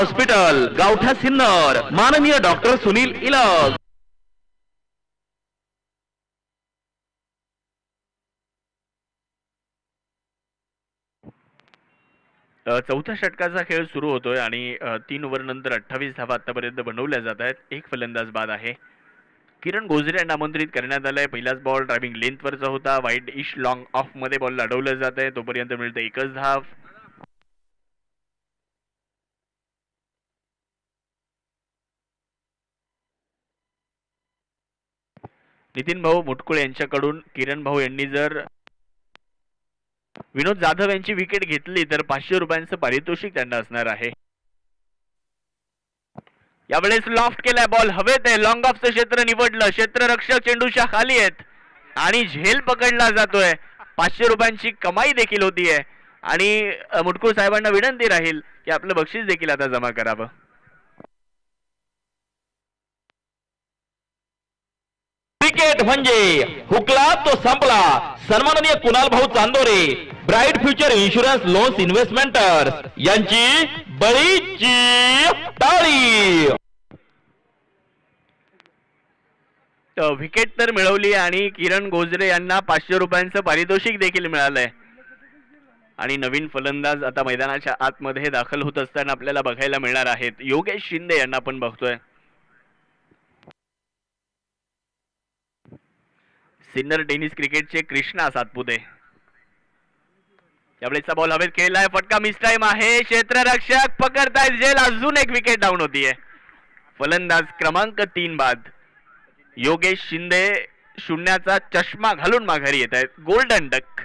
Hospital गावठा Sinnar माननीय doctor Sunil इलाज। चौथ्या षटकाचा खेळ सुरू होतोय आणि 3 ओव्हर नंतर 28 धावा आतापर्यंत बनवल्या जात आहेत। एक फलंदाज बाद आहे। किरण गोजरे यांना आमंत्रित करण्यात आलंय। पहिलाच बॉल ड्रायव्हिंग लेंथवरचा होता। वाईड इश लॉंग ऑफ मध्ये बॉल अडवलं जात आहे। तोपर्यंत मिळते एकच धाव। नितीन भाऊ मुटकुळे यांच्याकडून किरण भाऊ यांनी जर विनोद जाधव यांची विकेट घेतली तर 500 रुपयांचं पारितोषिक त्यांना असणार आहे। यावेळेस लॉफ्ट केलाय बॉल हवेत आहे। लॉंग ऑफचं क्षेत्र निवडलं। क्षेत्ररक्षक चेंडूच्या खाली आहेत आणि झेल पकडला जातोय। 500 रुपयांची कमाई देखील होतीये आणि मुटकुळ साहेबांना विनंती राहील की आपलं बक्षीस देखील आता जमा करावं। क्रिकेट म्हणजे हुकला तो संपला। सन्माननीय कुणाल भाऊ Chandore bright future insurance loans investments यांची बळीची टाळी। विकेट तर मिळवली आणि किरण गोजरे यांना 500 रुपयांचं पारितोषिक देखील मिळालंय आणि नवीन फलंदाज आता मैदानाच्या आतमध्ये दाखल होत असताना आपल्याला बघायला मिळणार आहेत। योगेश शिंदे यांना आपण बघतोय। सिन्नर टेनिस क्रिकेटचे कृष्णा सातपुते। यावेळेचा बॉल हवेत खेळलाय। फटका मिस टाइम आहे। क्षेत्ररक्षक पकडतायत झेल। अजून एक विकेट डाऊन होतीये। फलंदाज क्रमांक 3 बाद। योगेश शिंदे शून्याचा चष्मा घालून माघारी येत आहेत। गोल्डन डक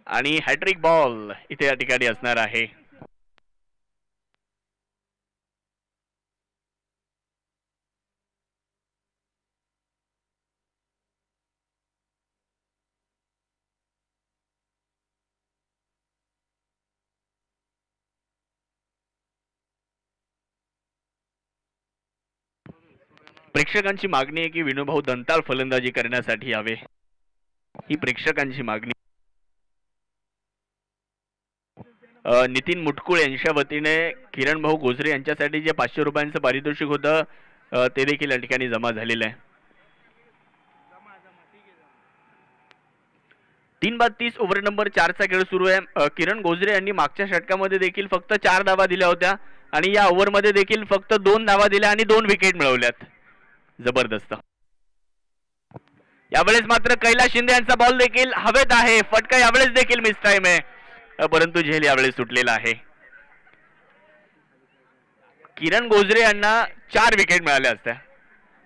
आणि हॅट्रिक बॉल इथे या ठिकाणी असणार आहे। प्रेक्षकांची मागणी आहे की विनोभाऊ दंताळ फलंदाजी करण्यासाठी यावे। ही प्रेक्षकांची मागणी। नितीन मुटकुळे यांच्या वतीने किरण भाऊ गोजरे यांच्यासाठी जे 500 रुपयांचं पारितोषिक होतं ते देखील या ठिकाणी जमा झालेलं आहे। 3 बाद 30 ओव्हर नंबर 4 चा खेळ सुरू आहे। किरण गोजरे यांनी मागच्या षटकामध्ये देखील फक्त 4 धावा दिल्या होत्या आणि या ओव्हर मध्ये देखील फक्त 2 धावा दिल्या आणि 2 विकेट मिळवल्यात। जबरदस्त। यावेळेस मात्र कैलास शिंदे यांचा बॉल देखील हवेत आहे। फटका यावेळेस देखील मिस टाइम आहे परंतु झेल यावेळेस सुटलेला आहे। किरण गोजरे यांना 4 विकेट मिळाल्या असत्या।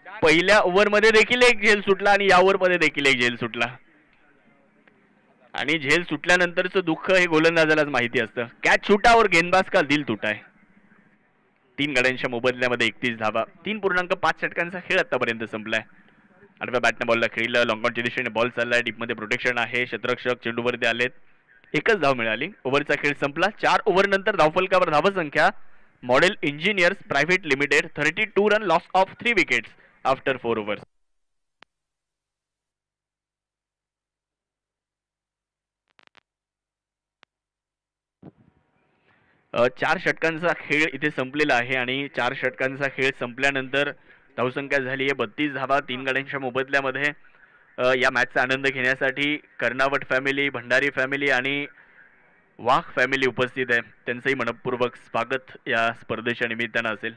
पहिल्या ओव्हर मध्ये देखील एक झेल सुटला आणि या ओव्हर मध्ये देखील एक झेल सुटला आणि झेल सुटल्यानंतरचं दुःख हे गोलंदाजालाच माहिती असतं। कॅच छुटा और गेंदबाज का दिल तुटा है। 3 गड्यांच्या मोबदल्यामध्ये 31 धावा। 3.5 षटकांचा खेळ आतापर्यंत संपलाय। आडव्या बॅटने बॉलला खेळलं। लॉंग ऑनच्या दिशेने बॉल चाललाय। डीप मध्ये प्रोटेक्शन आहे। क्षेत्ररक्षक चेंडूवरती आलेत। एकच धाव मिळाली। ओव्हरचा खेळ संपला। 4 ओव्हर नंतर धावफलकावर धावसंख्या model engineers private limited 32 run loss of 3 wickets after 4 overs. 4 षटकांचा खेळ इथे संपलेला आहे आणि 4 षटकांचा खेळ संपल्यानंतर धावसंख्या झाली आहे 32 धावा 3 गड्यांच्या मोबदल्यामध्ये। या मॅचचा आनंद घेण्यासाठी कर्नावट फॅमिली, भंडारी फॅमिली आणि वाघ फॅमिली उपस्थित आहे। त्यांचंही मनपूर्वक स्वागत या स्पर्धेच्या निमित्तानं असेल।